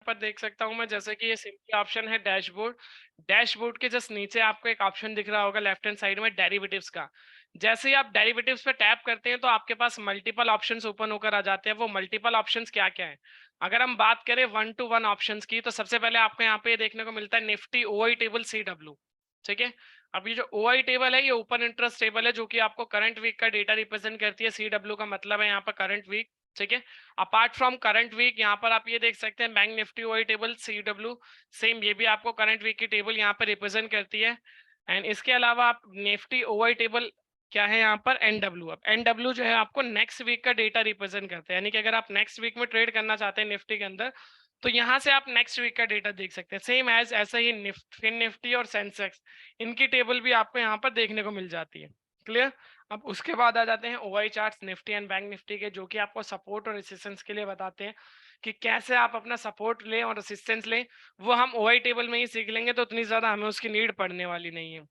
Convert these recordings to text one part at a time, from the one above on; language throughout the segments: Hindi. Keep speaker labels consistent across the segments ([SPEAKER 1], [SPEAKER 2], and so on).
[SPEAKER 1] पर देख सकता हूँ मैं, जैसे कि ये सिंपल ऑप्शन है डैशबोर्ड। डैशबोर्ड के जस्ट नीचे आपको एक ऑप्शन दिख रहा होगा लेफ्ट हैंड साइड में डेरिवेटिव्स का। जैसे ही आप डेरिवेटिव्स पे टैप करते हैं तो आपके पास मल्टीपल ऑप्शंस ओपन होकर आ जाते हैं। वो मल्टीपल ऑप्शंस क्या क्या है? अगर हम बात करें वन टू वन ऑप्शंस की, तो सबसे पहले आपको यहाँ पे देखने को मिलता है निफ्टी ओआई टेबल CW। ठीक है। अब ये जो ओआई टेबल है ये ओपन इंटरेस्ट टेबल है, जो कि आपको करंट वीक का डेटा रिप्रेजेंट करती है। CW का मतलब है यहाँ पर करंट वीक। ठीक है। अपार्ट फ्रॉम करंट वीक यहाँ पर आप ये देख सकते हैं bank Nifty OI table CW, same ये भी आपको करंट वीक की टेबल यहाँ पर रिप्रेजेंट करती है। एंड इसके अलावा आप निफ्टी ओआई टेबल क्या है यहाँ पर NW। अब NW जो है आपको नेक्स्ट वीक का डेटा रिप्रेजेंट करते हैं, यानी कि अगर आप नेक्स्ट वीक में ट्रेड करना चाहते हैं निफ्टी के अंदर, तो यहाँ से आप नेक्स्ट वीक का डेटा देख सकते हैं। सेम एज ऐसा ही निफ्टी और सेंसेक्स, इनकी टेबल भी आपको यहाँ पर देखने को मिल जाती है। क्लियर। अब उसके बाद आ जाते हैं OI charts Nifty and bank Nifty के, जो कि आपको सपोर्ट और रेसिस्टेंस के लिए बताते हैं कि कैसे आप अपना सपोर्ट लें और रेसिस्टेंस लें। वो हम ओआई टेबल में ही सीख लेंगे, तो उतनी ज्यादा हमें उसकी नीड पड़ने वाली नहीं है।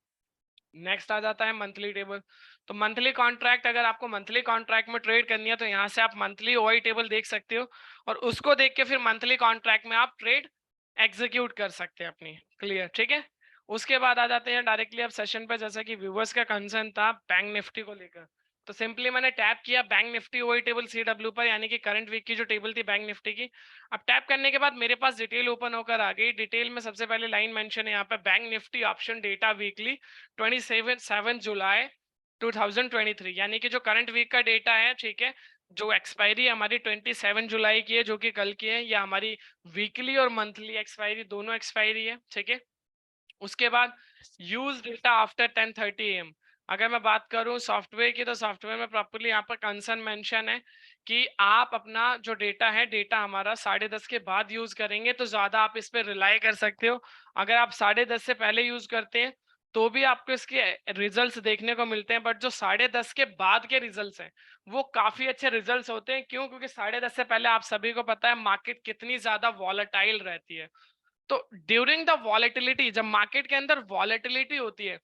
[SPEAKER 1] नेक्स्ट आ जाता है मंथली टेबल। तो मंथली कॉन्ट्रैक्ट, अगर आपको मंथली कॉन्ट्रैक्ट में ट्रेड करनी है तो यहाँ से आप मंथली ओआई टेबल देख सकते हो, और उसको देख के फिर मंथली कॉन्ट्रैक्ट में आप ट्रेड एग्जीक्यूट कर सकते हैं अपनी। क्लियर। ठीक है। उसके बाद आ जाते हैं डायरेक्टली अब सेशन पे, जैसा कि व्यूवर्स का कंसर्न था बैंक निफ्टी को लेकर। तो सिंपली मैंने टैप किया bank Nifty OI table CW पर, यानी कि करंट वीक की जो टेबल थी बैंक निफ्टी की। अब टैप करने के बाद मेरे पास डिटेल ओपन होकर आ गई। डिटेल में सबसे पहले लाइन मेंशन है यहाँ पे, bank Nifty option data weekly 27 जुलाई 2023, यानी कि जो करंट वीक का डेटा है। ठीक है। जो एक्सपायरी हमारी 27 जुलाई की है, जो कि कल की है, या हमारी वीकली और मंथली एक्सपायरी दोनों एक्सपायरी है। ठीक है। उसके बाद यूज डेटा आफ्टर 10:30 AM। अगर मैं बात करूं सॉफ्टवेयर की, तो सॉफ्टवेयर में प्रॉपर्ली यहाँ पर कंसर्न मेंशन है कि आप अपना जो डेटा है, डेटा हमारा 10:30 के बाद यूज करेंगे तो ज्यादा आप इस पर रिलाई कर सकते हो। अगर आप 10:30 से पहले यूज करते हैं तो भी आपको इसके रिजल्ट्स देखने को मिलते हैं, बट जो 10:30 के बाद के रिजल्ट्स हैं वो काफी अच्छे रिजल्ट्स होते हैं। क्यों? क्योंकि 10:30 से पहले आप सभी को पता है मार्केट कितनी ज्यादा वॉलेटाइल रहती है। तो ड्यूरिंग द वॉलेटिलिटी, जब मार्केट के अंदर वॉलेटिलिटी होती है,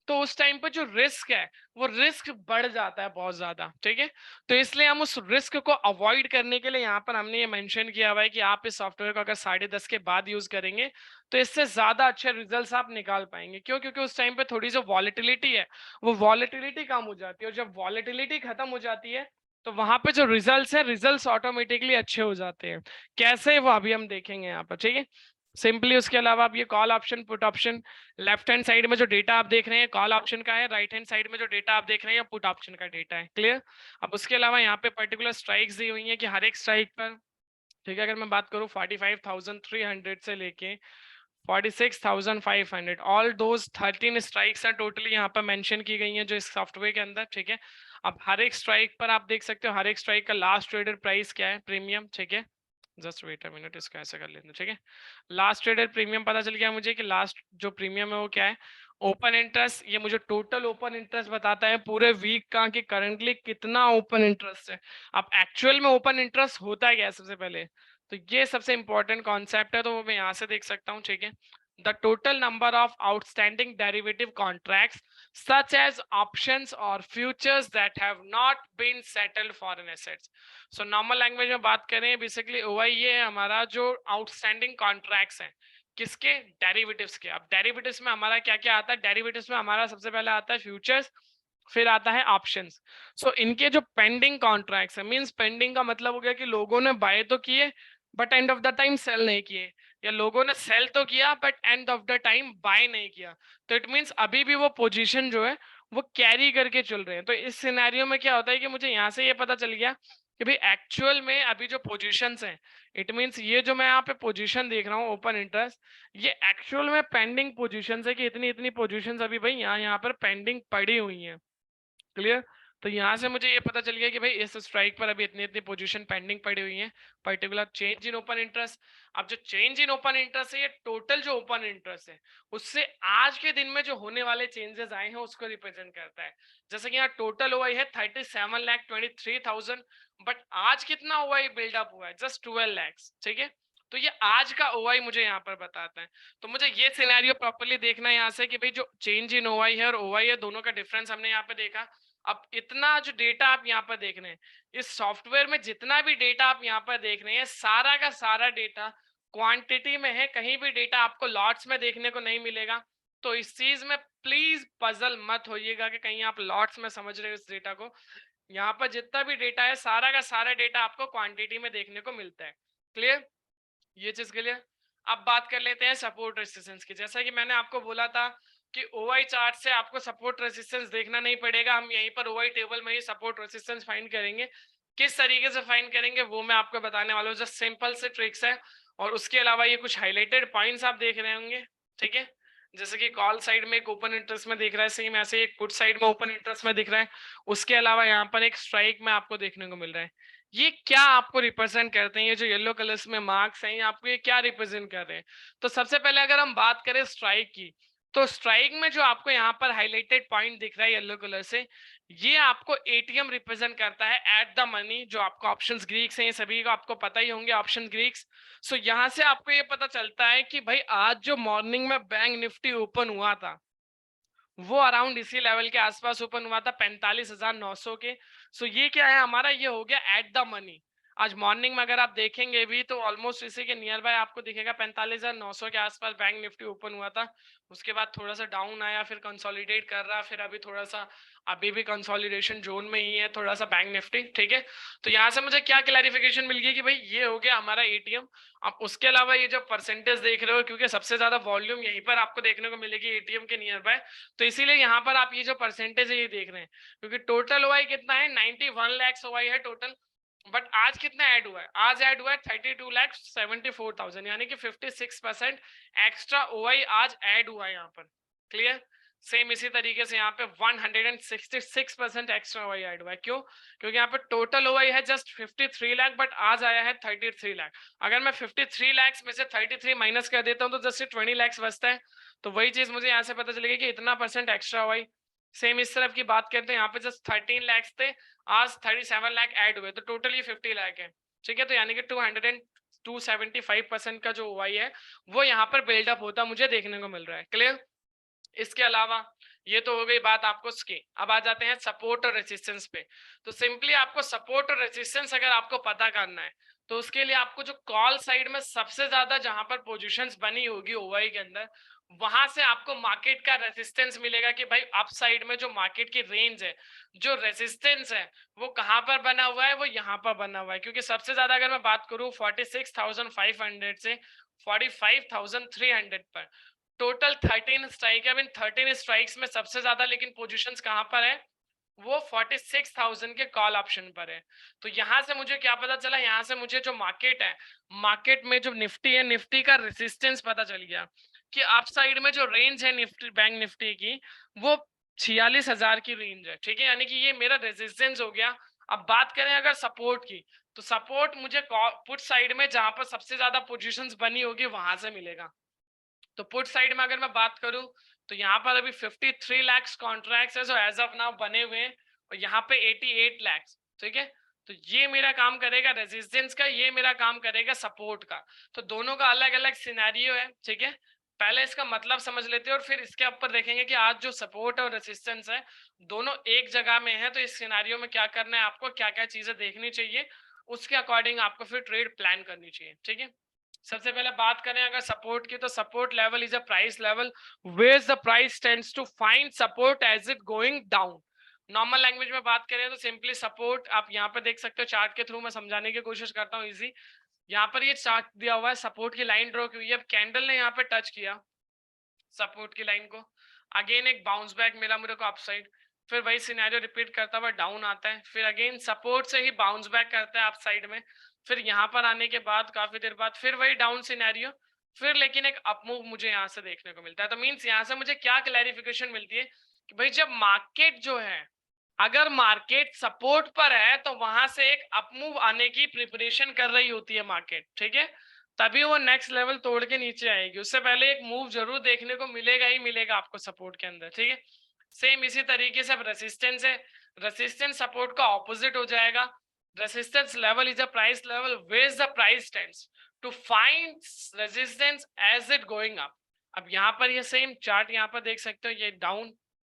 [SPEAKER 1] तो उस टाइम पे जो रिस्क है वो रिस्क बढ़ जाता है बहुत ज्यादा। ठीक है। तो इसलिए हम उस रिस्क को अवॉइड करने के लिए यहाँ पर हमने ये मेंशन किया हुआ है कि आप इस सॉफ्टवेयर को अगर 10:30 के बाद यूज करेंगे तो इससे ज्यादा अच्छे रिजल्ट्स आप निकाल पाएंगे। क्यों? क्योंकि उस टाइम पे थोड़ी जो वॉलेटिलिटी है वो वॉलेटिलिटी कम हो जाती है, और जब वॉलेटिलिटी खत्म हो जाती है तो वहां पे जो रिजल्ट्स है, रिजल्ट्स ऑटोमेटिकली अच्छे हो जाते हैं। कैसे, वो अभी हम देखेंगे यहाँ पर। ठीक है। सिंपली उसके अलावा आप ये call option put option, left hand side में जो डेटा आप देख रहे हैं कॉल ऑप्शन का है, राइट हैंड साइड में जो डेटा आप देख रहे हैं पुट ऑप्शन का डेटा है। क्लियर। अब उसके अलावा यहाँ पे पर्टिकुलर स्ट्राइक्स दी हुई है कि हर एक स्ट्राइक पर, ठीक है, अगर मैं बात करूँ 45,300 से लेके 46,500, ऑल दोज 13 स्ट्राइक्स हैं टोटली यहाँ पर मेंशन की गई हैं जो इस सॉफ्टवेयर के अंदर। ठीक है। अब हर एक स्ट्राइक पर आप देख सकते हो हर एक स्ट्राइक का लास्ट ट्रेडेड प्राइस क्या है, प्रीमियम। ठीक है। जस्ट वेट अ मिनट, इसका ऐसे कर लेते हैं। ठीक है। लास्ट ट्रेडेड प्रीमियम पता चल गया मुझे कि लास्ट जो प्रीमियम है वो क्या है। ओपन इंटरेस्ट, ये मुझे टोटल ओपन इंटरेस्ट बताता है पूरे वीक का कि करंटली कितना ओपन इंटरेस्ट है। अब एक्चुअल में ओपन इंटरेस्ट होता है क्या सबसे पहले, तो ये सबसे इंपॉर्टेंट कॉन्सेप्ट है, तो वो मैं यहाँ से देख सकता हूँ। ठीक है। The total number of outstanding derivative contracts such as options or futures that have not been settled foreign assets। So normal language में बात करें, बेसिकली ओआई ये है हमारा जो आउटस्टैंडिंग कॉन्ट्रैक्ट्स हैं, किसके? डेरिवेटिव्स के। अब डेरिवेटिव्स में हमारा क्या क्या आता है? डेरिवेटिव्स में हमारा सबसे पहले आता है फ्यूचर्स, फिर आता है ऑप्शंस। सो इनके जो पेंडिंग कॉन्ट्रैक्ट्स है, मींस पेंडिंग का मतलब हो गया कि लोगों ने बाय तो किए but end of the time sell नहीं किए, या लोगों ने सेल तो किया but end of the time buy नहीं किया। तो इट मींस अभी भी वो पोजीशन जो है वो कैरी करके चल रहे हैं। तो इस सिनेरियो में क्या होता है कि मुझे यहाँ से ये पता चल गया कि भाई एक्चुअल में अभी जो पोजीशंस हैं, इट मींस ये जो मैं यहाँ पे पोजीशन देख रहा हूँ ओपन इंटरेस्ट, ये एक्चुअल में पेंडिंग पोजीशंस है कि इतनी इतनी पोजीशंस अभी भाई यहाँ यहाँ पर पेंडिंग पड़ी हुई हैं। क्लियर। तो यहाँ से मुझे ये पता चल गया कि भाई इस स्ट्राइक पर अभी इतनी इतनी पोजीशन पेंडिंग पड़ी हुई है, particular change in open interest. अब जो चेंज इन ओपन इंटरेस्ट है, ये टोटल जो ओपन इंटरेस्ट है उससे आज के दिन में जो होने वाले चेंजेस आए हैं उसको रिप्रेजेंट करता है। जैसे कि यहाँ टोटल हुआ है 37,23,000, बट आज कितना ओआई बिल्डअप हुआ है? जस्ट 12 लैक्स। ठीक है। तो ये आज का ओआई मुझे यहाँ पर बताता है। तो मुझे ये सिनेरियो प्रॉपर्ली देखना है यहाँ से कि भाई जो चेंज इन ओआई है और ओआई है, दोनों का डिफरेंस हमने यहाँ पे देखा। अब इतना जो डेटा आप यहाँ पर देख रहे हैं, इस सॉफ्टवेयर में जितना भी डेटा आप यहाँ पर देख रहे हैं, सारा का सारा डेटा क्वांटिटी में है, कहीं भी डेटा आपको लॉट्स में देखने को नहीं मिलेगा। तो इस चीज में प्लीज पजल मत होइएगा कि कहीं आप लॉट्स में समझ रहे हो इस डेटा को। यहाँ पर जितना भी डेटा है सारा का सारा डेटा आपको क्वांटिटी में देखने को मिलता है। क्लियर? ये चीज क्लियर। अब बात कर लेते हैं सपोर्ट रेजिस्टेंस की। जैसा कि मैंने आपको बोला था कि ओआई चार्ट से आपको सपोर्ट रेजिस्टेंस देखना नहीं पड़ेगा, हम यहीं पर ओआई टेबल में ही सपोर्ट रेजिस्टेंस फाइंड करेंगे। किस तरीके से फाइंड करेंगे वो मैं आपको बताने वाला हूँ, जस्ट सिंपल से ट्रिक्स है। और उसके अलावा ये कुछ हाईलाइटेड पॉइंट्स आप देख रहे होंगे, ठीक है। जैसे कि कॉल साइड में एक ओपन इंटरेस्ट में दिख रहा है, सेम ऐसे एक पुट साइड में ओपन इंटरेस्ट में दिख रहा है। उसके अलावा यहाँ पर एक स्ट्राइक में आपको देखने को मिल रहा है। ये क्या आपको रिप्रेजेंट करते हैं, ये जो येलो कलर्स में मार्क्स हैं, ये आपको ये क्या रिप्रेजेंट कर रहे हैं? तो सबसे पहले अगर हम बात करें स्ट्राइक की, तो स्ट्राइक में जो आपको यहाँ पर हाईलाइटेड पॉइंट दिख रहा है येलो कलर से, ये आपको एटीएम रिप्रेजेंट करता है एट द मनी। जो आपको ऑप्शंस ग्रीक्स हैं, ये सभी को आपको पता ही होंगे ऑप्शन ग्रीक्स। सो यहाँ से आपको ये पता चलता है कि भाई आज जो मॉर्निंग में बैंक निफ्टी ओपन हुआ था वो अराउंड इसी लेवल के आसपास ओपन हुआ था 45,900 के। सो ये क्या है हमारा, ये हो गया एट द मनी। आज मॉर्निंग में अगर आप देखेंगे भी तो ऑलमोस्ट इसी के नियर बाय आपको दिखेगा 45,900 के आसपास बैंक निफ्टी ओपन हुआ था। उसके बाद थोड़ा सा डाउन आया, फिर कंसोलिडेट कर रहा, फिर अभी थोड़ा सा अभी भी कंसोलिडेशन जोन में ही है थोड़ा सा बैंक निफ्टी, ठीक है। तो यहाँ से मुझे क्या क्लैरिफिकेशन मिल गई कि भाई ये हो गया हमारा एटीएम। अब उसके अलावा ये जो परसेंटेज देख रहे हो, क्योंकि सबसे ज्यादा वॉल्यूम यहीं पर आपको देखने को मिलेगी एटीएम के नियर बाय, तो इसीलिए यहाँ पर आप ये जो परसेंटेज है ये देख रहे हैं। क्योंकि टोटल ओआई कितना है, 91 लाख ओआई है टोटल। बट आज कितना ऐड हुआ है, आज ऐड हुआ है 32,74,000, यानी कि 56% एक्स्ट्रा ओआई आज ऐड हुआ है यहाँ पर। क्लियर? सेम इसी तरीके से यहाँ पे 166% एक्स्ट्रा ओआई ऐड हुआ है। क्यों? क्योंकि यहाँ पे टोटल ओआई है जस्ट 53 लाख, बट आज आया है 33 लाख। अगर मैं 53 लाख में से 33 माइनस कर देता हूँ तो जस्ट 20 लाख बचता है। तो वही चीज मुझे यहाँ से पता चलेगी कि इतना परसेंट एक्स्ट्रा ओआई। सेम इस तरफ की बात करते हैं, यहाँ पे जस्ट 13 लाख थे, आज 37 लाख ऐड हुए, तो टोटली 50 लाख है, ठीक है। तो यानी कि 275% का जो ओआई है वो यहाँ पर बिल्डअप होता मुझे देखने को मिल रहा है। क्लियर? इसके अलावा ये तो हो गई बात आपको उसकी। अब आ जाते हैं सपोर्ट और रेजिस्टेंस पे। तो सिंपली आपको सपोर्ट और रेजिस्टेंस अगर आपको पता करना है तो उसके लिए आपको जो कॉल साइड में सबसे ज्यादा जहां पर पोजीशंस बनी होगी ओआई के अंदर, वहां से आपको मार्केट का रेजिस्टेंस मिलेगा कि भाई अप साइड में जो मार्केट की रेंज है, जो रेजिस्टेंस है वो कहां पर बना हुआ है, वो यहाँ पर बना हुआ है। क्योंकि सबसे ज्यादा अगर मैं बात करूं 46,500 से 45,300 पर टोटल 13 स्ट्राइक है। अब इन 13 स्ट्राइक्स में सबसे ज्यादा लेकिन पोजीशंस कहां पर है, वो 46,000 के कॉल ऑप्शन पर है। तो यहां से मुझे क्या पता चला, यहां से मुझे जो मार्केट है, मार्केट में जो निफ्टी है, निफ्टी का रेजिस्टेंस पता चल गया कि अप साइड में जो रेंज है निफ्टी बैंक निफ्टी की, वो 46,000 की रेंज है, ठीक है। यानी कि ये मेरा रेजिस्टेंस हो गया। अब बात करें अगर सपोर्ट की, तो सपोर्ट मुझे पुट साइड में जहां पर सबसे ज्यादा पोजीशंस बनी होगी वहां से मिलेगा। तो पुट साइड में अगर मैं बात करूं तो यहाँ पर अभी 53 लाख कॉन्ट्रैक्ट्स है जो एज ऑफ नाउ बने हुए हैं, और यहाँ पे 88 लाख, ठीक है। तो ये मेरा काम करेगा रेजिस्टेंस का, ये मेरा काम करेगा सपोर्ट का। तो दोनों का अलग अलग सिनेरियो है, ठीक है। पहले इसका मतलब समझ लेते हैं और फिर इसके ऊपर देखेंगे कि आज जो सपोर्ट और रेजिस्टेंस है दोनों एक जगह में है, तो इस सिनेरियो में क्या करना है आपको, क्या क्या चीजें देखनी चाहिए, उसके अकॉर्डिंग आपको फिर ट्रेड प्लान करनी चाहिए, ठीक है। सबसे पहले बात करें अगर सपोर्ट की, तो support level is a price level where the price tends to find support as it going down. Normal language में बात करें तो सिंपली सपोर्ट आप यहाँ पे देख सकते हो, चार्ट के थ्रू मैं समझाने की कोशिश करता हूँ इजी। यहाँ पर ये चार्ट दिया हुआ है, सपोर्ट की लाइन ड्रॉ की हुई है, कैंडल ने यहाँ पे टच किया सपोर्ट की लाइन को, अगेन एक बाउंस बैक मिला मेरे को अपसाइड, फिर वही सिनेरियो रिपीट करता हुआ डाउन आता है, फिर अगेन सपोर्ट से ही बाउंस बैक करता है अपसाइड में, फिर यहाँ पर आने के बाद काफी देर बाद फिर वही डाउन सिनेरियो, फिर लेकिन एक अप मूव मुझे यहाँ से देखने को मिलता है। तो मीन्स यहाँ से मुझे क्या क्लैरिफिकेशन मिलती है कि भाई जब मार्केट जो है, अगर मार्केट सपोर्ट पर है तो वहां से एक अप मूव आने की प्रिपरेशन कर रही होती है मार्केट, ठीक है। तभी वो नेक्स्ट लेवल तोड़ के नीचे आएगी, उससे पहले एक मूव जरूर देखने को मिलेगा ही मिलेगा आपको सपोर्ट के अंदर, ठीक है। सेम इसी तरीके से अब रेसिस्टेंस है, रेसिस्टेंस सपोर्ट का ऑपोजिट हो जाएगा। Resistance level is a price level where the price tends to find resistance as it going up. अब यहाँ पर ये सेम चार्ट यहाँ पर देख सकते हो, ये डाउन,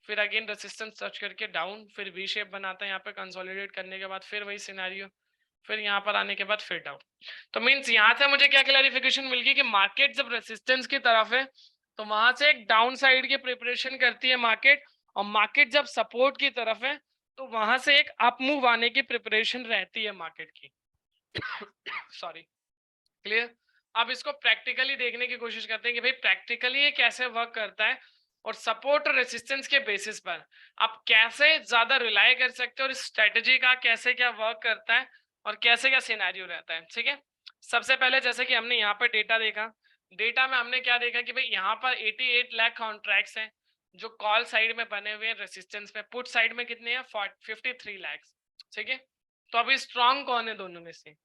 [SPEAKER 1] फिर अगेन रेसिस्टेंस टच करके डाउन, फिर वी शेप बनाता है यहाँ पे कंसोलिडेट करने के बाद, फिर वही सिनेरियो, फिर यहाँ पर आने के बाद फिर डाउन। तो मीन्स यहाँ से मुझे क्या क्लैरिफिकेशन मिल गई कि मार्केट जब रेसिस्टेंस की तरफ है तो वहां से एक डाउन साइड की प्रिपरेशन करती है मार्केट, और मार्केट जब सपोर्ट की तरफ है तो वहां से एक अप मूव आने की प्रिपरेशन रहती है मार्केट की। Sorry, clear. अब इसको प्रैक्टिकली देखने की कोशिश करते हैं कि भाई प्रैक्टिकली ये कैसे वर्क करता है, और सपोर्ट और रेसिस्टेंस के बेसिस पर आप कैसे ज्यादा रिलाई कर सकते हो, और इस स्ट्रेटेजी का कैसे क्या वर्क करता है और कैसे क्या सिनेरियो रहता है। ठीक है, सबसे पहले जैसे कि हमने यहाँ पर डेटा देखा, डेटा में हमने क्या देखा कि भाई यहाँ पर 88 लाख कॉन्ट्रैक्ट्स हैं जो कॉल साइड में बने हुए हैं रेसिस्टेंस पे, पुट साइड में कितने हैं 53 लाख। ठीक है, तो अभी स्ट्रॉन्ग कौन है दोनों में से,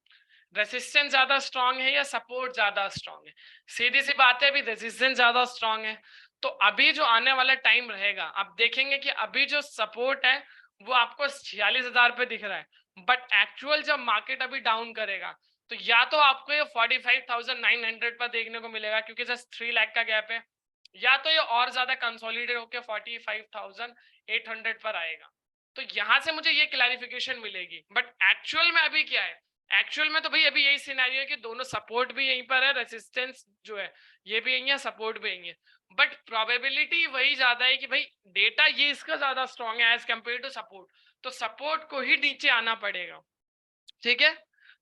[SPEAKER 1] रेसिस्टेंस ज्यादा स्ट्रांग है या सपोर्ट ज्यादा स्ट्रांग है? सीधी सी बात है, अभी रेसिस्टेंस ज्यादा स्ट्रांग है। तो अभी जो आने वाला टाइम रहेगा आप देखेंगे कि अभी जो सपोर्ट है वो आपको 46,000 पे दिख रहा है, बट एक्चुअल जब मार्केट अभी डाउन करेगा तो या तो आपको ये 45,900 पर देखने को मिलेगा क्योंकि जस्ट 3 लाख का गैप है, या तो ये और ज्यादा कंसोलिडेट होकर 45,800 पर आएगा। तो यहां से मुझे ये क्लैरिफिकेशन मिलेगी, बट एक्चुअल में अभी क्या है, एक्चुअल में तो भाई अभी यही सिनेरियो है कि दोनों सपोर्ट भी यहीं पर है, रेसिस्टेंस जो है ये भी यहीं है, सपोर्ट भी यहीं है, बट प्रोबेबिलिटी वही ज्यादा है कि भाई डेटा ये इसका ज्यादा स्ट्रांग है एज कंपेयर टू सपोर्ट, तो सपोर्ट को ही नीचे आना पड़ेगा। ठीक है,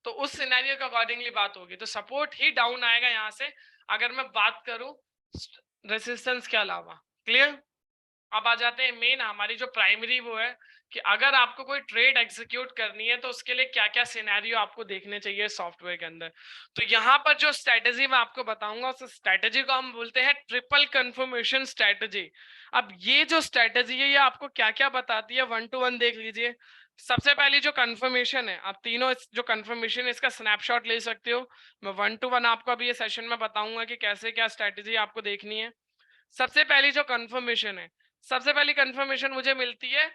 [SPEAKER 1] तो उस सिनेरियो के अकॉर्डिंगली बात होगी, तो सपोर्ट ही डाउन आएगा यहाँ से अगर मैं बात करूं रेसिस्टेंस के अलावा। क्लियर। अब आ जाते हैं मेन हमारी जो प्राइमरी वो है कि अगर आपको कोई ट्रेड एग्जीक्यूट करनी है तो उसके लिए क्या क्या सिनेरियो आपको देखने चाहिए सॉफ्टवेयर के अंदर। तो यहाँ पर जो स्ट्रेटेजी मैं आपको बताऊंगा उस स्ट्रेटेजी को हम बोलते हैं ट्रिपल कंफर्मेशन स्ट्रेटेजी। अब ये जो स्ट्रेटेजी है ये आपको क्या क्या बताती है, 1 to 1 देख लीजिए। सबसे पहली जो कंफर्मेशन है, आप तीनों जो कंफर्मेशन है इसका स्नैपशॉट ले सकते हो। मैं 1 to 1 आपको अभी ये सेशन में बताऊंगा कि कैसे क्या स्ट्रेटेजी आपको देखनी है। सबसे पहली जो कंफर्मेशन है, सबसे पहली कंफर्मेशन मुझे मिलती है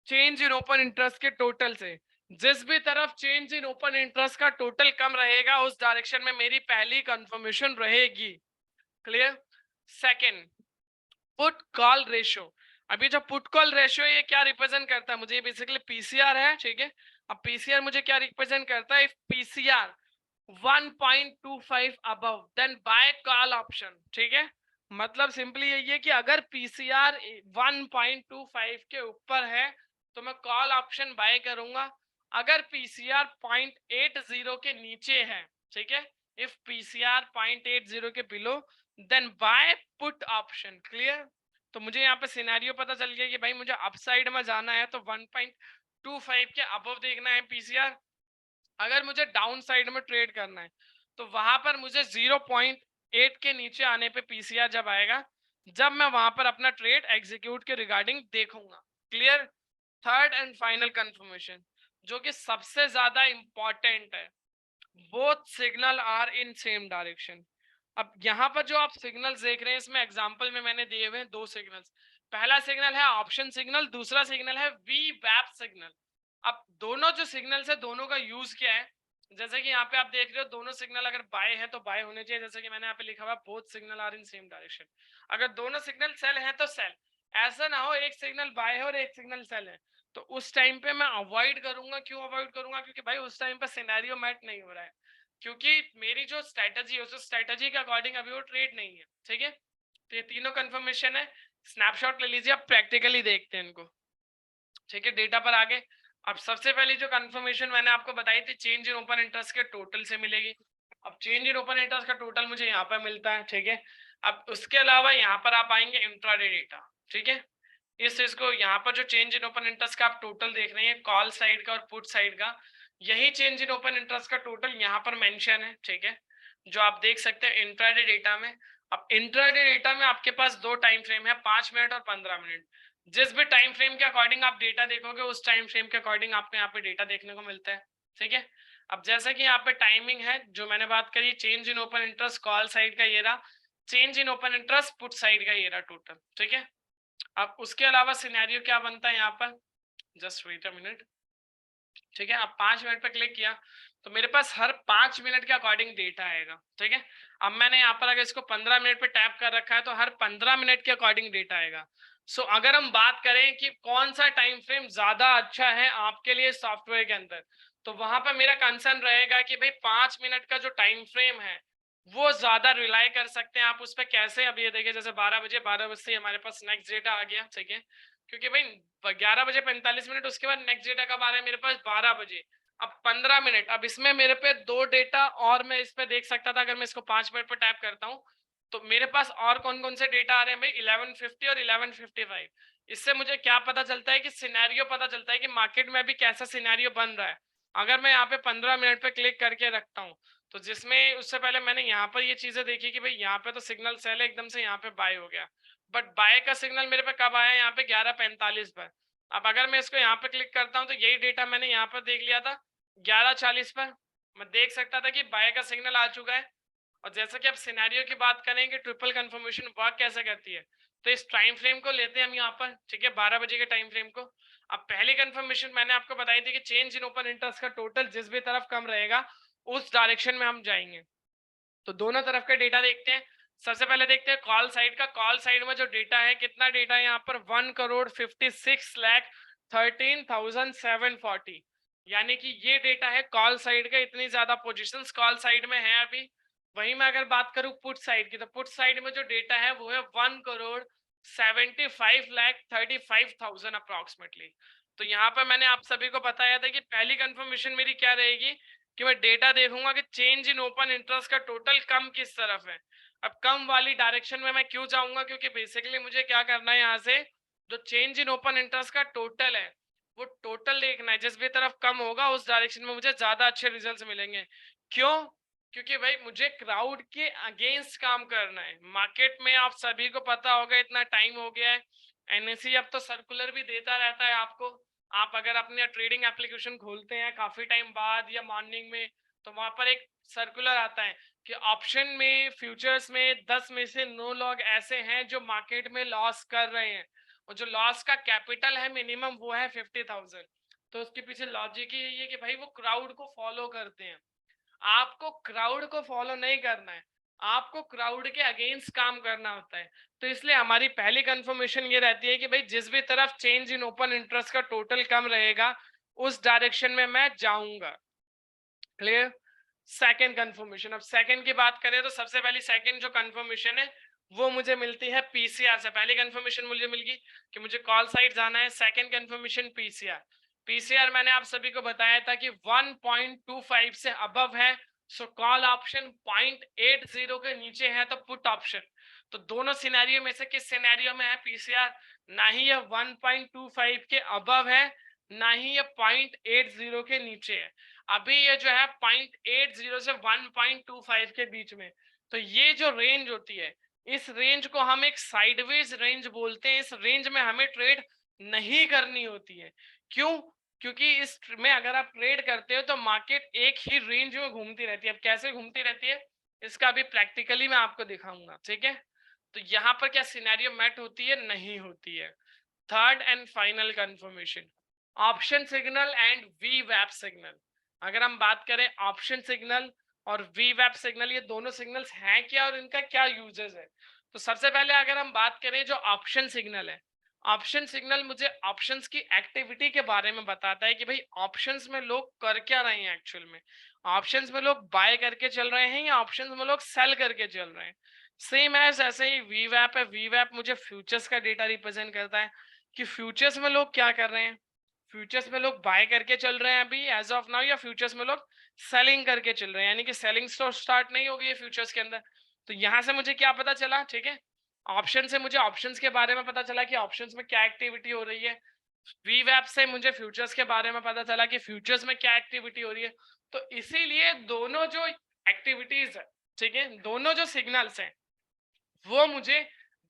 [SPEAKER 1] चेंज इन ओपन इंटरेस्ट के टोटल से। जिस भी तरफ चेंज इन ओपन इंटरेस्ट का टोटल कम रहेगा उस डायरेक्शन में मेरी पहली कंफर्मेशन रहेगी। Clear. Second, put call ratio. अभी जो पुट कॉल रेशियो ये क्या रिप्रेजेंट करता है, मुझे ये बेसिकली पीसीआर है। ठीक है, अब पीसीआर मुझे क्या रिप्रेजेंट करता है, if PCR 1.25 above then buy call option. ठीक है, मतलब सिंपली यही है कि अगर पीसीआर 1.25 के ऊपर है तो मैं कॉल ऑप्शन बाय करूंगा। अगर पीसीआर 0.80 के नीचे है, ठीक है, इफ पीसीआर 0.80 के below then buy put option. Clear. तो मुझे यहाँ पे सिनेरियो पता चल गया कि भाई मुझे अपसाइड में जाना है तो 1.25 के अबव देखना है पीसीआर। अगर मुझे डाउन साइड में ट्रेड करना है तो वहां पर मुझे 0.8 के नीचे आने पे पीसीआर जब आएगा, जब मैं वहां पर अपना ट्रेड एग्जीक्यूट के रिगार्डिंग देखूंगा। Clear. Third and final confirmation जो कि सबसे ज्यादा इंपॉर्टेंट है, both signal are in same direction. अब यहाँ पर जो आप सिग्नल्स देख रहे हैं इसमें एग्जांपल में मैंने दिए हुए हैं दो सिग्नल्स। पहला सिग्नल है ऑप्शन सिग्नल, दूसरा सिग्नल है वी वैप सिग्नल। अब दोनों जो सिग्नल्स है दोनों का यूज क्या है, जैसे कि यहाँ पे आप देख रहे हो दोनों सिग्नल अगर बाय है तो बाय होने चाहिए, जैसे कि मैंने यहाँ पे लिखा हुआ both signal are in same direction. अगर दोनों सिग्नल सेल है तो सेल, ऐसा ना हो एक सिग्नल बाय है और एक सिग्नल सेल है, तो उस टाइम पे मैं अवॉइड करूंगा। क्यों अवॉइड करूंगा, क्योंकि भाई उस टाइम पे सिनेरियो मैच नहीं हो रहा है, क्योंकि मेरी जो स्ट्रेटजी है उस स्ट्रेटजी के अकॉर्डिंग अभी वो ट्रेड नहीं है। ठीक है, तो ये तीनों कंफर्मेशन है, स्नैपशॉट ले लीजिए, आप प्रैक्टिकली देखते हैं इनको। ठीक है, डेटा पर आगे। अब सबसे पहली जो कंफर्मेशन मैंने आपको बताई थी चेंज इन ओपन इंटरेस्ट के टोटल से मिलेगी। अब चेंज इन ओपन इंटरेस्ट का टोटल मुझे यहाँ पर मिलता है। ठीक है, अब उसके अलावा यहाँ पर आप आएंगे इंट्राडे डेटा। ठीक है, इस चीज को यहाँ पर जो चेंज इन ओपन इंटरेस्ट का आप टोटल देख रहे हैं कॉल साइड का और पुट साइड का, यही चेंज इन ओपन इंटरेस्ट का टोटल यहाँ पर मेंशन है। ठीक है, जो आप देख सकते हैं इंट्राडे डेटा में। अब इंट्राडे डेटा में आपके पास दो टाइम फ्रेम है, 5 मिनट और 15 मिनट। जिस भी टाइम फ्रेम के अकॉर्डिंग आप डेटा देखोगे उस टाइम फ्रेम के अकॉर्डिंग आपको यहाँ पे डेटा देखने को मिलता है। ठीक है, अब जैसा कि यहाँ पे टाइमिंग है जो मैंने बात करी, change in open interest call side का ये रहा, change in open interest put side का ये रहा टोटल। ठीक है, अब उसके अलावा सिनेरियो क्या बनता है यहाँ पर, जस्ट वेट अ मिनट। ठीक है, अब 5 मिनट पे क्लिक किया तो मेरे पास हर 5 मिनट के अकॉर्डिंग डेटा आएगा। ठीक है, अब मैंने यहाँ पर अगर इसको 15 मिनट पे टैप कर रखा है तो हर 15 मिनट के अकॉर्डिंग डेटा आएगा। सो अगर हम बात करें कि कौन सा टाइम फ्रेम ज्यादा अच्छा है आपके लिए सॉफ्टवेयर के अंदर, तो वहां पर मेरा कंसर्न रहेगा कि भाई 5 मिनट का जो टाइम फ्रेम है वो ज्यादा रिलाई कर सकते हैं आप उस पर कैसे। अब ये देखिए जैसे 12 बजे से हमारे पास नेक्स्ट डेटा आ गया, ठीक है, क्योंकि भाई 11 बजे 45 मिनट उसके बाद नेक्स्ट डेटा कब आ रहा है मेरे पास 12 बजे। अब 15 मिनट, अब इसमें मेरे पे 2 डेटा और मैं इस पे देख सकता था। अगर मैं इसको 5 मिनट पर टैप करता हूँ तो मेरे पास और कौन कौन से डेटा आ रहे हैं भाई 1150 और 1155। इससे मुझे क्या पता चलता है कि सिनेरियो पता चलता है कि मार्केट में भी कैसा सिनेरियो बन रहा है। अगर मैं यहाँ पे 15 मिनट पे क्लिक करके रखता हूँ तो जिसमें उससे पहले मैंने यहाँ पर ये चीजें देखी कि भाई यहाँ पे तो सिग्नल सेल है, एकदम से यहाँ पे बाय हो गया, बट बाय का सिग्नल मेरे पे कब आया यहाँ पे 11:45 पर। अब अगर मैं इसको यहाँ पे क्लिक करता हूँ तो यही डेटा मैंने यहाँ पर देख लिया था 11:40 पर, मैं देख सकता था कि बाय का सिग्नल आ चुका है। और जैसा कि आप सिनेरियो की बात करेंगे ट्रिपल कंफर्मेशन वर्क कैसे करती है, तो इस टाइम फ्रेम को लेते हैं हम यहाँ पर, ठीक है, 12 बजे के टाइम फ्रेम को। अब पहली कंफर्मेशन मैंने आपको बताई थी कि चेंज इन ओपन इंटरेस्ट का टोटल जिस भी तरफ कम रहेगा उस डायरेक्शन में हम जाएंगे। तो दोनों तरफ का डेटा देखते हैं। सबसे पहले देखते हैं कॉल साइड का। कॉल साइड में जो डेटा है, कितना डेटा है यहाँ पर 1,56,13,740, यानी कि ये डेटा है कॉल साइड का। इतनी ज्यादा पोजीशंस कॉल साइड में है अभी। वहीं मैं अगर बात करूं पुट साइड की, तो पुट साइड में जो डेटा है वो है 1,75,35,000 अप्रोक्सीमेटली। तो यहाँ पर मैंने आप सभी को बताया था कि पहली कंफर्मेशन मेरी क्या रहेगी कि मैं डेटा देखूंगा कि चेंज इन ओपन इंटरेस्ट का टोटल कम किस तरफ है। अब कम वाली डायरेक्शन में मैं क्यों जाऊंगा, क्योंकि बेसिकली मुझे क्या करना है, यहाँ से जो चेंज इन ओपन इंटरेस्ट का टोटल है वो टोटल देखना है। जिस भी तरफ कम होगा उस डायरेक्शन में मुझे ज्यादा अच्छे रिजल्ट्स मिलेंगे। क्यों? क्योंकि भाई मुझे क्राउड के अगेंस्ट काम करना है। मार्केट में आप सभी को पता होगा इतना टाइम हो गया है, एनएससी अब तो सर्कुलर भी देता रहता है आपको। आप अगर अपने ट्रेडिंग एप्लीकेशन खोलते हैं काफी टाइम बाद या मॉर्निंग में, तो वहां पर एक सर्कुलर आता है कि ऑप्शन में फ्यूचर्स में 10 में से 9 लोग ऐसे हैं जो मार्केट में लॉस कर रहे हैं, और जो लॉस का कैपिटल है मिनिमम वो है 50,000। तो उसके पीछे लॉजिक ही है कि भाई वो क्राउड को फॉलो करते हैं। आपको क्राउड को फॉलो नहीं करना है, आपको क्राउड के अगेंस्ट काम करना होता है। तो इसलिए हमारी पहली कंफर्मेशन ये रहती है कि भाई जिस भी तरफ चेंज इन ओपन इंटरेस्ट का टोटल कम रहेगा उस डायरेक्शन में मैं जाऊंगा। क्लियर? सेकंड कंफर्मेशन, अब सेकंड की बात करें तो सबसे पहली सेकंड जो कंफर्मेशन है वो मुझे मिलती है पीसीआर से। पहली कंफर्मेशन मुझे मिल गई कि मुझे कॉल साइड जाना है। Second confirmation PCR. पीसीआर मैंने आप सभी को बताया था कि 1.25 से अबव है सो कॉल ऑप्शन, 0.80 के नीचे है तो पुट ऑप्शन। तो दोनों सिनेरियो में से किस सिनेरियो में है पीसीआर? ना ही ये 1.25 के अबव है, ना ही ये 0.80 के नीचे है। अभी ये जो है 0.80 से 1.25 के बीच में। तो ये जो रेंज होती है इस रेंज को हम एक साइडवेज रेंज बोलते हैं। इस रेंज में हमें ट्रेड नहीं करनी होती है। क्यों? क्योंकि इस में अगर आप ट्रेड करते हो तो मार्केट एक ही रेंज में घूमती रहती है। अब कैसे घूमती रहती है इसका अभी प्रैक्टिकली मैं आपको दिखाऊंगा, ठीक है। तो यहाँ पर क्या सिनेरियो मैट होती है? नहीं होती है। Third and final confirmation, option signal and वी वैप सिग्नल। अगर हम बात करें ऑप्शन सिग्नल और वी वैप सिग्नल, ये दोनों सिग्नल्स हैं क्या और इनका क्या यूजेस है। तो सबसे पहले अगर हम बात करें जो ऑप्शन सिग्नल है, ऑप्शन सिग्नल मुझे ऑप्शंस की एक्टिविटी के बारे में बताता है कि भाई ऑप्शंस में लोग कर क्या रहे हैं। एक्चुअल में ऑप्शंस में लोग बाय करके चल रहे हैं या ऑप्शंस में लोग सेल करके चल रहे हैं। सेम एज ऐसे ही वी वैप है। वी वैप मुझे फ्यूचर्स का डेटा रिप्रेजेंट करता है कि फ्यूचर्स में लोग क्या कर रहे हैं। फ्यूचर्स में लोग बाय करके चल रहे हैं अभी एज ऑफ नाउ, या फ्यूचर्स में लोग सेलिंग करके चल रहे हैं, यानी कि सेलिंग स्टार्ट नहीं हो गई है फ्यूचर्स के अंदर। तो यहाँ से मुझे क्या पता चला, ठीक है, ऑप्शन से मुझे ऑप्शंस के बारे में पता चला कि ऑप्शंस में क्या एक्टिविटी हो रही है। वी वैप से मुझे फ्यूचर्स के बारे में पता चला कि फ्यूचर्स में क्या एक्टिविटी हो रही है। तो इसीलिए दोनों जो एक्टिविटीज है, ठीक है, दोनों जो सिग्नल्स हैं वो मुझे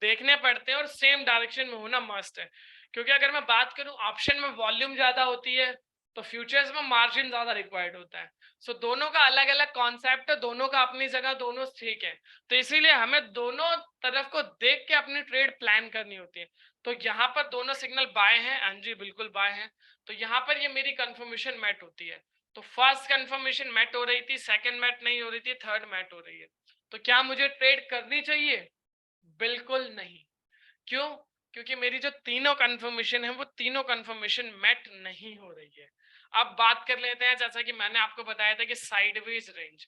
[SPEAKER 1] देखने पड़ते हैं और सेम डायरेक्शन में होना मस्ट है। क्योंकि अगर मैं बात करूं ऑप्शन में वॉल्यूम ज्यादा होती है तो फ्यूचर्स में मार्जिन ज्यादा रिक्वायर्ड होता है। सो दोनों का अलग अलग कॉन्सेप्ट है, दोनों का अपनी जगह दोनों ठीक है। तो इसीलिए हमें दोनों तरफ को देख के अपनी ट्रेड प्लान करनी होती है। तो यहाँ पर दोनों सिग्नल बाय हैं, हाँ जी बिल्कुल बाय हैं। तो यहाँ पर ये मेरी कंफर्मेशन मैट होती है। तो फर्स्ट कंफर्मेशन मैट हो रही थी, सेकंड मैट नहीं हो रही थी, थर्ड मैट हो रही है। तो क्या मुझे ट्रेड करनी चाहिए? बिल्कुल नहीं। क्यों? क्योंकि मेरी जो तीनों कंफर्मेशन है वो तीनों कंफर्मेशन मैट नहीं हो रही है। अब बात कर लेते हैं, जैसा कि मैंने आपको बताया था कि साइडवेज रेंज।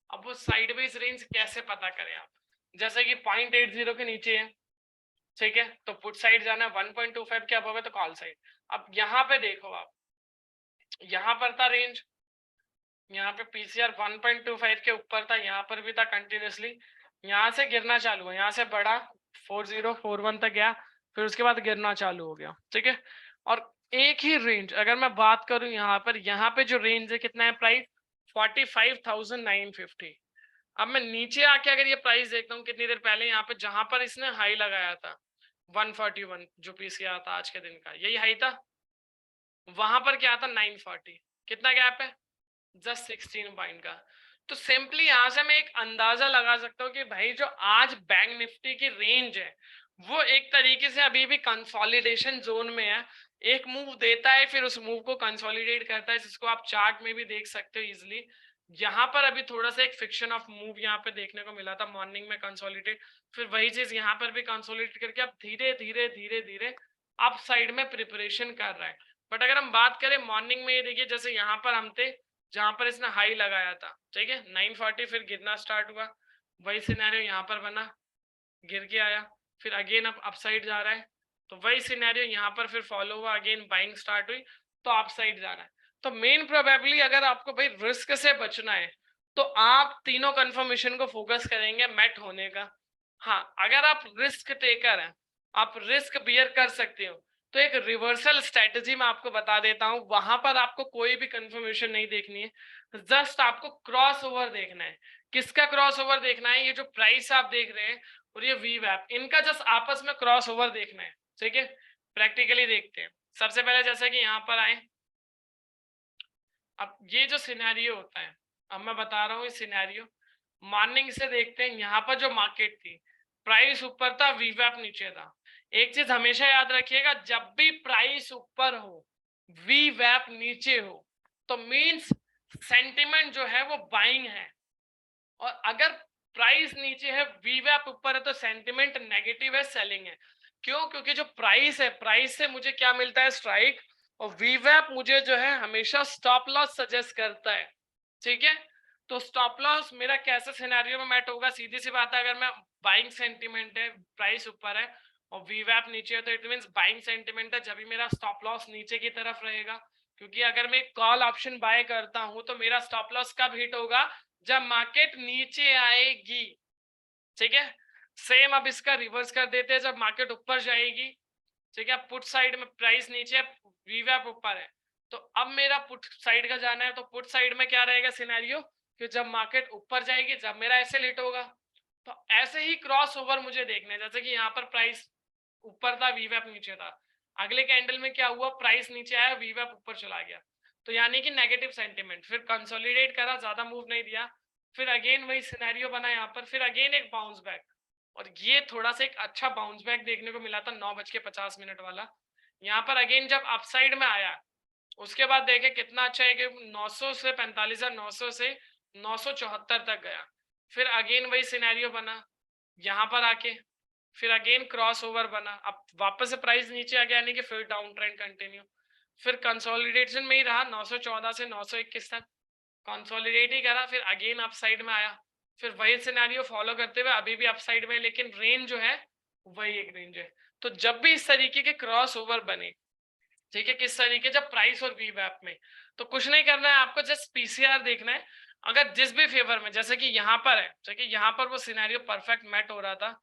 [SPEAKER 1] अब वो साइडवेज रेंज कैसे पता करें आप, जैसे कि 0.80 के नीचे है, ठीक है, तो पुट साइड जाना है, 1.25 के अब होगा तो कॉल साइड। अब यहाँ पे देखो आप, यहाँ पर था रेंज, यहाँ पे पीसीआर 1.25 के ऊपर था, यहाँ पर भी था कंटिन्यूसली, यहाँ से गिरना चालू हुआ, यहाँ से बढ़ा 4041 तक गया, फिर उसके बाद गिरना चालू हो गया, ठीक है। और एक ही रेंज अगर मैं बात करूं यहाँ पे जो रेंज है कितना है प्राइस, 45,950। अब मैं नीचे आके अगर ये प्राइस देखता हूँ कितनी देर पहले, यहाँ पे जहां पर इसने हाई लगाया था 141 जो पीसीआर था आज के दिन का, यही हाई था, वहां पर क्या था 940, कितना गैप है, जस्ट 16 पॉइंट का। तो सिंपली यहां से मैं एक अंदाजा लगा सकता हूँ कि भाई जो आज बैंक निफ्टी की रेंज है वो एक तरीके से अभी भी कंसोलिडेशन जोन में है, एक मूव देता है फिर उस मूव को कंसोलिडेट करता है, जिसको आप चार्ट में भी देख सकते हो इजिली। यहाँ पर अभी थोड़ा सा एक फिक्शन ऑफ मूव यहाँ पे देखने को मिला था मॉर्निंग में कंसोलिडेट, फिर वही चीज यहाँ पर भी कंसोलिडेट करके अब धीरे धीरे धीरे धीरे अप साइड में प्रिपरेशन कर रहा है। बट अगर हम बात करें मॉर्निंग में, ये देखिए जैसे यहाँ पर हम थे जहां पर इसने हाई लगाया था, ठीक है 940, फिर गिरना स्टार्ट हुआ, वही सिनेरियो यहाँ पर बना, गिर के आया, फिर अगेन अब अपसाइड जा रहा है, तो वही सिनेरियो यहाँ पर फिर फॉलो हुआ, अगेन बाइंग स्टार्ट हुई, तो अपसाइड जा रहा है। तो मेन प्रोबेबली अगर आपको भाई रिस्क से बचना है तो आप तीनों कंफर्मेशन को फोकस करेंगे मेट होने का। हाँ, अगर आप रिस्क टेकर हैं, आप रिस्क बियर कर सकते हो, तो एक रिवर्सल स्ट्रेटजी मैं आपको बता देता हूं, वहां पर आपको कोई भी कंफर्मेशन नहीं देखनी है, जस्ट आपको क्रॉस ओवर देखना है। किसका क्रॉस ओवर देखना है, ये जो प्राइस आप देख रहे हैं और ये वी वैप, इनका जस्ट आपस में क्रॉस ओवर देखना है, ठीक है। प्रैक्टिकली देखते हैं, सबसे पहले जैसा कि यहाँ पर आए, अब ये जो सिनेरियो होता है, अब मैं बता रहा हूँ इस सिनेरियो मॉर्निंग से देखते हैं। यहाँ पर जो मार्केट थी, प्राइस ऊपर था, वी वैप नीचे था। एक चीज हमेशा याद रखिएगा, जब भी प्राइस ऊपर हो वी वैप नीचे हो तो मींस सेंटिमेंट जो है वो बाइंग है, और अगर प्राइस नीचे है वी वैप ऊपर है तो सेंटिमेंट नेगेटिव है, सेलिंग है। क्यों? क्योंकि जो प्राइस है, प्राइस से मुझे क्या मिलता है, स्ट्राइक, और वी वैप मुझे जो है हमेशा स्टॉप लॉस सजेस्ट करता है, ठीक है। तो स्टॉप लॉस मेरा कैसे सिनेरियो में मैट होगा, सीधी सी बात है, अगर मैं बाइंग सेंटिमेंट है, प्राइस ऊपर है और वी वैप नीचे है, तो इट मींस बाइंग सेंटिमेंट है, जब भी मेरा स्टॉप लॉस नीचे की तरफ रहेगा। क्योंकि अगर मैं कॉल ऑप्शन बाय करता हूं तो मेरा स्टॉप लॉस कब हिट होगा, जब मार्केट नीचे आएगी, ठीक है। सेम अब इसका रिवर्स कर देते हैं, जब मार्केट ऊपर जाएगी, ठीक है, पुट साइड में प्राइस नीचे, वीवैप ऊपर है, तो अब मेरा पुट साइड का जाना है, तो पुट साइड में क्या रहेगा सिनेरियो कि जब मार्केट ऊपर जाएगी जब मेरा ऐसे लेट होगा। तो ऐसे ही क्रॉस ओवर मुझे देखना है, जैसे कि यहाँ पर प्राइस ऊपर था, वीवैप नीचे था, अगले कैंडल में क्या हुआ, प्राइस नीचे आया, वीवैप ऊपर चला गया, तो यानी कि नेगेटिव सेंटिमेंट, फिर कंसोलिडेट करा, ज्यादा मूव नहीं दिया, फिर अगेन वही सिनेरियो बना यहाँ पर, फिर अगेन एक बाउंस बैक, और ये थोड़ा सा एक अच्छा बाउंस बैक देखने को मिला था 9:50 वाला। यहाँ पर अगेन जब अपसाइड में आया उसके बाद देखे कितना अच्छा है कि 900 से 45,900 से 974 तक गया, फिर अगेन वही सिनेरियो बना यहाँ पर आके, फिर अगेन क्रॉस ओवर बना, अब वापस से प्राइस नीचे आ गया, यानी कि फिर डाउन ट्रेंड कंटिन्यू, फिर कंसोलिडेशन में ही रहा 914 से 921 तक, कंसोलिडेट ही करा, फिर अगेन अपसाइड में आया, फिर वही सिनेरियो फॉलो करते हुए अभी भी अपसाइड में, लेकिन रेंज जो है वही एक रेंज है। तो जब भी इस तरीके के क्रॉस ओवर बने, ठीक है, किस तरीके, जब प्राइस और वी वैप में, तो कुछ नहीं करना है आपको, जस्ट पीसीआर देखना है। अगर जिस भी फेवर में, जैसे कि यहाँ पर है, ठीक है, यहाँ पर वो सिनेरियो परफेक्ट मैट हो रहा था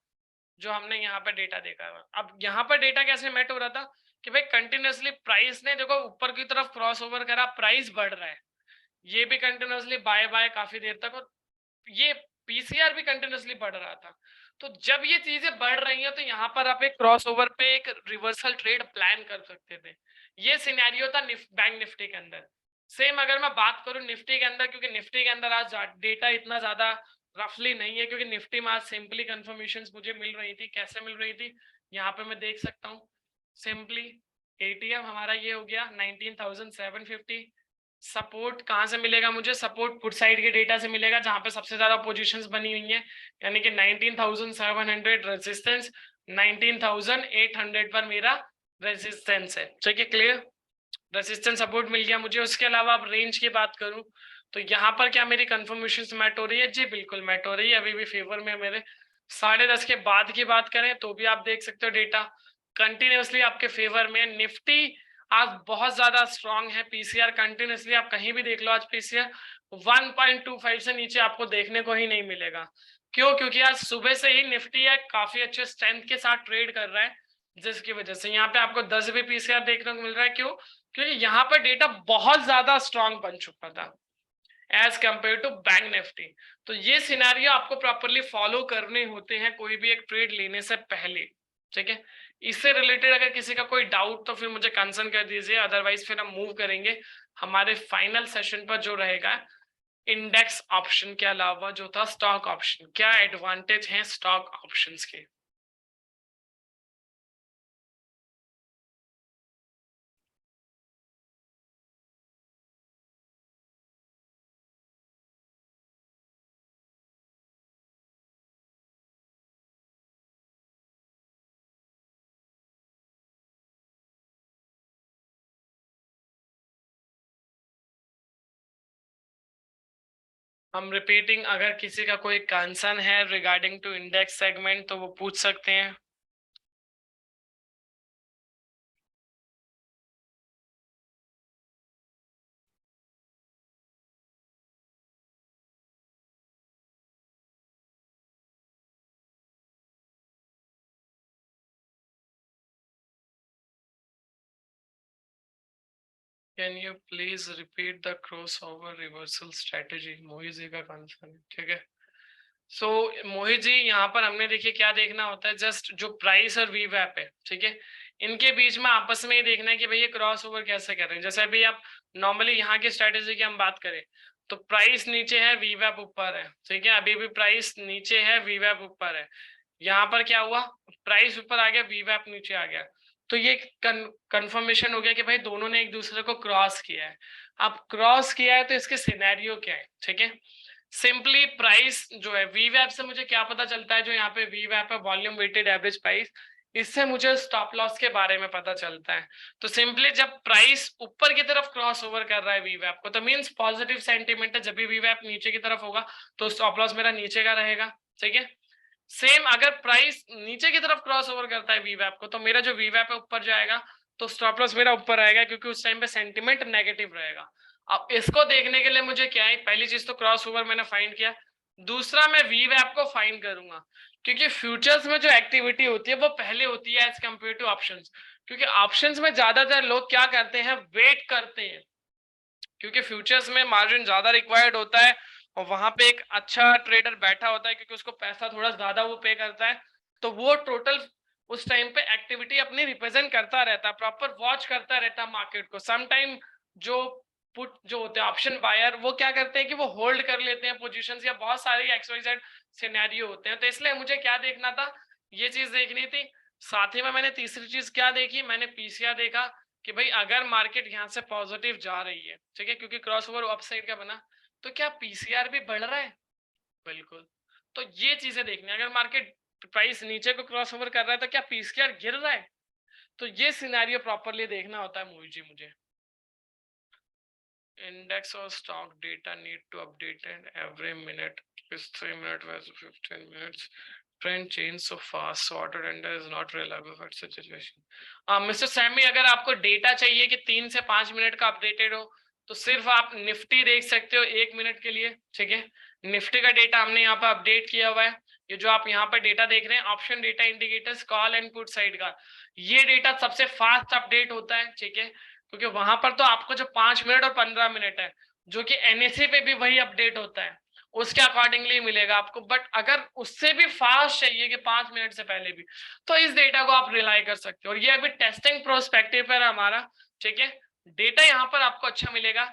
[SPEAKER 1] जो हमने यहाँ पर डेटा देखा है। अब यहाँ पर डेटा कैसे मैट हो रहा था कि भाई कंटिन्यूसली प्राइस ने देखो ऊपर की तरफ क्रॉस ओवर करा, प्राइस बढ़ रहा है, ये भी कंटिन्यूसली बाय बाय काफी देर तक, और ये पीसीआर भी कंटिन्यूसली बढ़ रहा था। तो जब ये चीजें बढ़ रही हैं तो यहाँ पर आप एक क्रॉस ओवर पे एक रिवर्सल ट्रेड प्लान कर सकते थे। ये सिनेरियो था बैंक निफ्टी के अंदर। सेम अगर मैं बात करूं निफ्टी के अंदर, क्योंकि निफ्टी के अंदर आज डेटा इतना ज्यादा रफली नहीं है, क्योंकि निफ्टी में आज सिंपली कंफर्मेशन मुझे मिल रही थी। कैसे मिल रही थी, यहाँ पे मैं देख सकता हूँ सिंपली, एटीएम हमारा ये हो गया 19,750। सपोर्ट कहाँ से मिलेगा मुझे, सपोर्ट पुट साइड के डेटा से मिलेगा, जहां पे सबसे ज्यादा पोजीशंस बनी हुई है, यानी कि 19,700 रेजिस्टेंस, 19,800 पर मेरा रेजिस्टेंस है, ठीक है, क्लियर। रेसिस्टेंस सपोर्ट मिल गया मुझे। उसके अलावा अब रेंज की बात करूं तो यहाँ पर क्या मेरी कंफर्मेशन मैट हो रही है? जी बिल्कुल मैट हो रही है, अभी भी फेवर में मेरे। 10:30 के बाद की बात करें तो भी आप देख सकते हो डेटा कंटिन्यूअसली आपके फेवर में। निफ्टी आज बहुत ज्यादा स्ट्रांग है। पीसीआर कंटिन्यूअसली आप कहीं भी देख लो आज पीसीआर 1.25 से नीचे आपको देखने को ही नहीं मिलेगा। क्यों? क्योंकि आज सुबह से ही निफ्टी है काफी अच्छे स्ट्रेंथ के साथ ट्रेड कर रहा है, जिसकी वजह से यहाँ पे आपको 10 भी पीसीआर देखने को मिल रहा है। क्यों? क्योंकि यहाँ पर डेटा बहुत ज्यादा स्ट्रांग बन चुका था as compare to bank Nifty. तो ये सिनेरियो आपको प्रॉपरली फॉलो करने होते हैं कोई भी एक ट्रेड लेने से पहले, ठीक है। इससे रिलेटेड अगर किसी का कोई डाउट तो फिर मुझे कंसर्न कर दीजिए, अदरवाइज फिर हम मूव करेंगे हमारे फाइनल सेशन पर जो रहेगा इंडेक्स ऑप्शन के अलावा जो था स्टॉक ऑप्शन। क्या एडवांटेज है स्टॉक ऑप्शंस के? हम रिपीटिंग, अगर किसी का कोई कंसर्न है रिगार्डिंग टू इंडेक्स सेगमेंट तो वो पूछ सकते हैं। Can you please repeat the crossover reversal strategy? Mohit ji का कंसर्न है, ठीक है। सो मोहित जी, यहाँ पर हमने देखिए क्या देखना होता है, जस्ट जो प्राइस और वीवैप है, ठीक है, इनके बीच में आपस में ये देखना है कि भैया क्रॉस ओवर कैसे कर रहे हैं। जैसे अभी आप नॉर्मली यहाँ की स्ट्रेटेजी की हम बात करें तो प्राइस नीचे है, वीवैप ऊपर है, ठीक है। अभी भी प्राइस नीचे है, वीवैप ऊपर है। यहाँ पर क्या हुआ? प्राइस ऊपर आ गया, वीवैप नीचे आ गया। तो ये कंफर्मेशन हो गया कि भाई दोनों ने एक दूसरे को क्रॉस किया है। अब क्रॉस किया है तो इसके सिनेरियो क्या है, ठीक है। सिंपली प्राइस जो है वीवैप से मुझे क्या पता चलता है, जो यहाँ पे वीवैप है वॉल्यूम वेटेड एवरेज प्राइस, इससे मुझे स्टॉप लॉस के बारे में पता चलता है। तो सिंपली जब प्राइस ऊपर की तरफ क्रॉस ओवर कर रहा है वीवैप को तो मींस पॉजिटिव सेंटीमेंट है। जब भी वीवैप नीचे की तरफ होगा तो स्टॉप लॉस मेरा नीचे का रहेगा, ठीक है। सेम अगर प्राइस नीचे की तरफ क्रॉस ओवर करता है वीवैप को तो मेरा जो वीवैप है ऊपर जाएगा, तो स्टॉप लॉस मेरा ऊपर आएगा, क्योंकि उस टाइम पे सेंटीमेंट नेगेटिव रहेगा। अब इसको देखने के लिए मुझे क्या है, पहली चीज तो क्रॉस ओवर मैंने फाइंड किया। दूसरा मैं वीवैप को फाइंड करूंगा, क्योंकि फ्यूचर्स में जो एक्टिविटी होती है वो पहले होती है एज कम्पेयर टू ऑप्शंस। क्योंकि ऑप्शंस में ज्यादातर लोग क्या करते हैं, वेट करते हैं, क्योंकि फ्यूचर्स में मार्जिन ज्यादा रिक्वायर्ड होता है और वहां पे एक अच्छा ट्रेडर बैठा होता है, क्योंकि उसको पैसा थोड़ा ज्यादा वो पे करता है। तो वो टोटल उस टाइम पे एक्टिविटी अपनी रिप्रेजेंट करता रहता है, प्रॉपर वॉच करता रहता है मार्केट को। सम टाइम जो पुट जो होते हैं ऑप्शन बायर, वो क्या करते हैं कि वो होल्ड कर लेते हैं पोजीशंस, या बहुत सारी एक्सवाइजेड सिनेरियो होते हैं। तो इसलिए मुझे क्या देखना था, ये चीज देखनी थी। साथ ही में मैंने तीसरी चीज क्या देखी, मैंने पीसीआर देखा कि भाई अगर मार्केट यहाँ से पॉजिटिव जा रही है, ठीक है, क्योंकि क्रॉसओवर अपसाइड का बना, तो क्या पीसीआर भी बढ़ रहा है? बिल्कुल। तो ये चीजें देखनी है। अगर मार्केट प्राइस नीचे को क्रॉस ओवर कर रहा है तो क्या पीसीआर गिर रहा है? तो ये सिनेरियो प्रॉपरली देखना होता है मोहित जी मुझे। इंडेक्स और stock data need to updated every minute, 3 minutes versus 15 minutes. Trend change so fast, so order render is not reliable for such situation. Mister Sammy, अगर आपको डेटा चाहिए कि 3 से 5 मिनट का अपडेटेड हो तो सिर्फ आप निफ्टी देख सकते हो 1 मिनट के लिए, ठीक है। निफ्टी का डेटा हमने यहाँ पे अपडेट किया हुआ है। ये जो आप यहाँ पर डेटा देख रहे हैं option data indicators call and put side का, ये डेटा सबसे फास्ट अपडेट होता है, ठीक है। क्योंकि वहां पर तो आपको जो 5 मिनट और 15 मिनट है, जो कि एनएसए पे भी वही अपडेट होता है, उसके अकॉर्डिंगली मिलेगा आपको। बट अगर उससे भी फास्ट चाहिए कि 5 मिनट से पहले भी, तो इस डेटा को आप रिलाई कर सकते हो। और ये अभी टेस्टिंग प्रोस्पेक्टिव पर हमारा, ठीक है। डेटा यहाँ पर आपको अच्छा मिलेगा।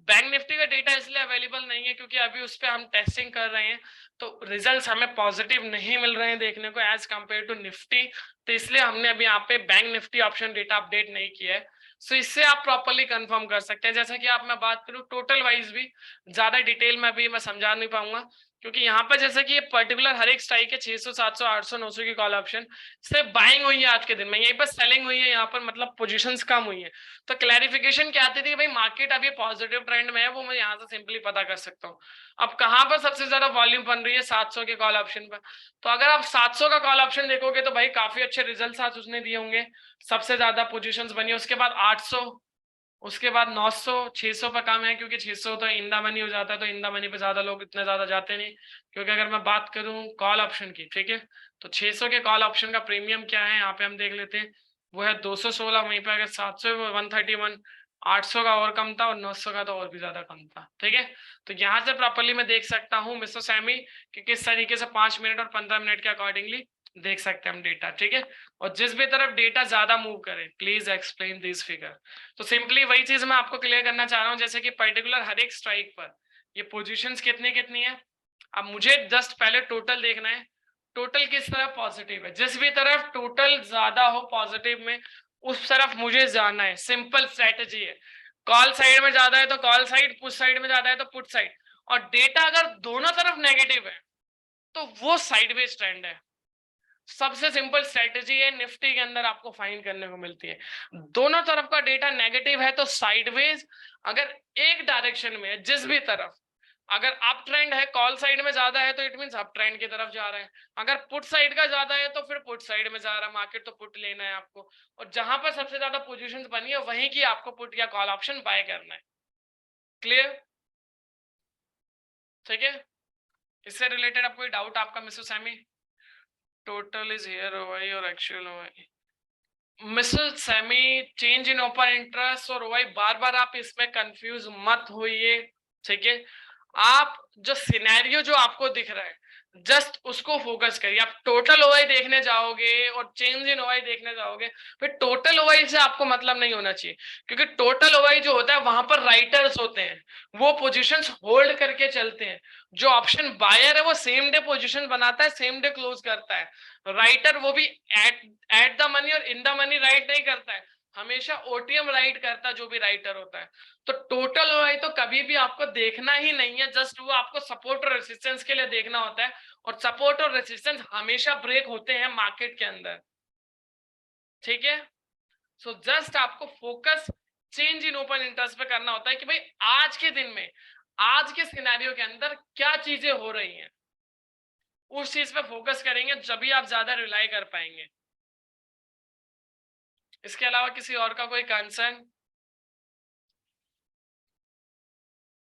[SPEAKER 1] बैंक निफ्टी का डेटा इसलिए अवेलेबल नहीं है क्योंकि अभी उस पर हम टेस्टिंग कर रहे हैं, तो रिजल्ट्स हमें पॉजिटिव नहीं मिल रहे हैं देखने को एज कंपेयर टू निफ्टी। तो इसलिए हमने अभी यहाँ पे bank Nifty option data update नहीं किया है। सो इससे आप प्रॉपर्ली कंफर्म कर सकते हैं। जैसा कि आप मैं बात करूं टोटल वाइज भी, ज्यादा डिटेल में अभी मैं समझा नहीं पाऊंगा। क्योंकि यहाँ पर जैसे कि ये पर्टिकुलर हर एक स्ट्राइक है 600, 700, 800, 900 की कॉल ऑप्शन सिर्फ बाइंग हुई है आज के दिन में, यहीं पर सेलिंग हुई है, यहाँ पर मतलब पोजीशंस कम हुई है। तो क्लैरिफिकेशन क्या आती थी कि भाई मार्केट अभी पॉजिटिव ट्रेंड में है, वो मैं यहाँ से सिंपली पता कर सकता हूँ। अब कहाँ पर सबसे ज्यादा वॉल्यूम बन रही है? 700 के कॉल ऑप्शन पर। तो अगर आप 700 का कॉल ऑप्शन देखोगे तो भाई काफी अच्छे रिजल्ट आज उसने दिए होंगे, सबसे ज्यादा पोजिशन बनी। उसके बाद 800, उसके बाद 900, 600 पर कम है क्योंकि 600 तो इंदा मनी हो जाता है, तो इंदा मनी पे ज्यादा लोग इतने ज्यादा जाते नहीं। क्योंकि अगर मैं बात करूं कॉल ऑप्शन की, ठीक है, तो 600 के कॉल ऑप्शन का प्रीमियम क्या है यहाँ पे हम देख लेते हैं, वो है 216। वहीं पे अगर 700 131, 800 का और कम था और 900 का तो और भी ज्यादा कम था, ठीक है। तो यहाँ से प्रॉपरली मैं देख सकता हूँ मिस्टर सैमी कि किस तरीके से 5 मिनट और 15 मिनट के अकॉर्डिंगली देख सकते हैं हम डेटा, ठीक है। और जिस भी तरफ डेटा ज्यादा मूव करे प्लीज एक्सप्लेन दिस फिगर। तो सिंपली वही चीज मैं आपको क्लियर करना चाह रहा हूँ, जैसे कि पर्टिकुलर हर एक स्ट्राइक पर ये पोजीशंस कितनी कितनी है। अब मुझे जस्ट पहले टोटल देखना है, टोटल किस तरफ पॉजिटिव है, जिस भी तरफ टोटल ज्यादा हो पॉजिटिव में उस तरफ मुझे जाना है। सिंपल स्ट्रेटेजी है। कॉल साइड में ज्यादा है तो कॉल साइड, पुट साइड में ज्यादा है तो पुट साइड। और डेटा अगर दोनों तरफ नेगेटिव है तो वो साइडवेज ट्रेंड है। सबसे सिंपल स्ट्रेटेजी है, निफ्टी के अंदर आपको फाइंड करने को मिलती है। दोनों तरफ का डेटा नेगेटिव है तो साइडवेज। अगर एक डायरेक्शन में है जिस भी तरफ, अगर अप ट्रेंड है कॉल साइड में ज्यादा है तो इट मींस अप ट्रेंड की तरफ जा रहा है। अगर पुट साइड का ज्यादा है तो फिर पुट साइड में जा रहा है मार्केट, तो पुट लेना है आपको। और जहां पर सबसे ज्यादा पोजीशंस बनी है वहीं की आपको पुट या कॉल ऑप्शन बाय करना है। क्लियर? ठीक है। इससे रिलेटेड अब कोई डाउट आपका mister Sammy? Total is here OI और actual OI. Mister Sammy, change in open interest और ओवाई बार बार आप इसमें कंफ्यूज मत होइए, ठीक है। आप जो सिनेरियो जो आपको दिख रहा है जस्ट उसको फोकस करिए। आप टोटल ओवाई देखने जाओगे और चेंज इन ओवाई देखने जाओगे, फिर टोटल ओवाई से आपको मतलब नहीं होना चाहिए। क्योंकि टोटल ओवाई जो होता है वहां पर राइटर्स होते हैं, वो पोजीशंस होल्ड करके चलते हैं। जो ऑप्शन बायर है वो सेम डे पोजीशन बनाता है, सेम डे क्लोज करता है। राइटर वो भी एट द मनी और इन द मनी राइट नहीं करता है, हमेशा ओटीएम राइट करता है जो भी राइटर होता है। तो टोटल ओआई तो कभी भी आपको देखना ही नहीं है, जस्ट वो आपको सपोर्ट और रेसिस्टेंस के लिए देखना होता है। और सपोर्ट और रेसिस्टेंस हमेशा ब्रेक होते हैं मार्केट के अंदर, ठीक है। सो जस्ट आपको focus change in open interest पे करना होता है कि भाई आज के दिन में, आज के सिनेरियो के अंदर क्या चीजें हो रही हैं, उस चीज पे फोकस करेंगे जब भी आप ज्यादा रिलाई कर पाएंगे। इसके अलावा किसी और का कोई कंसर्न?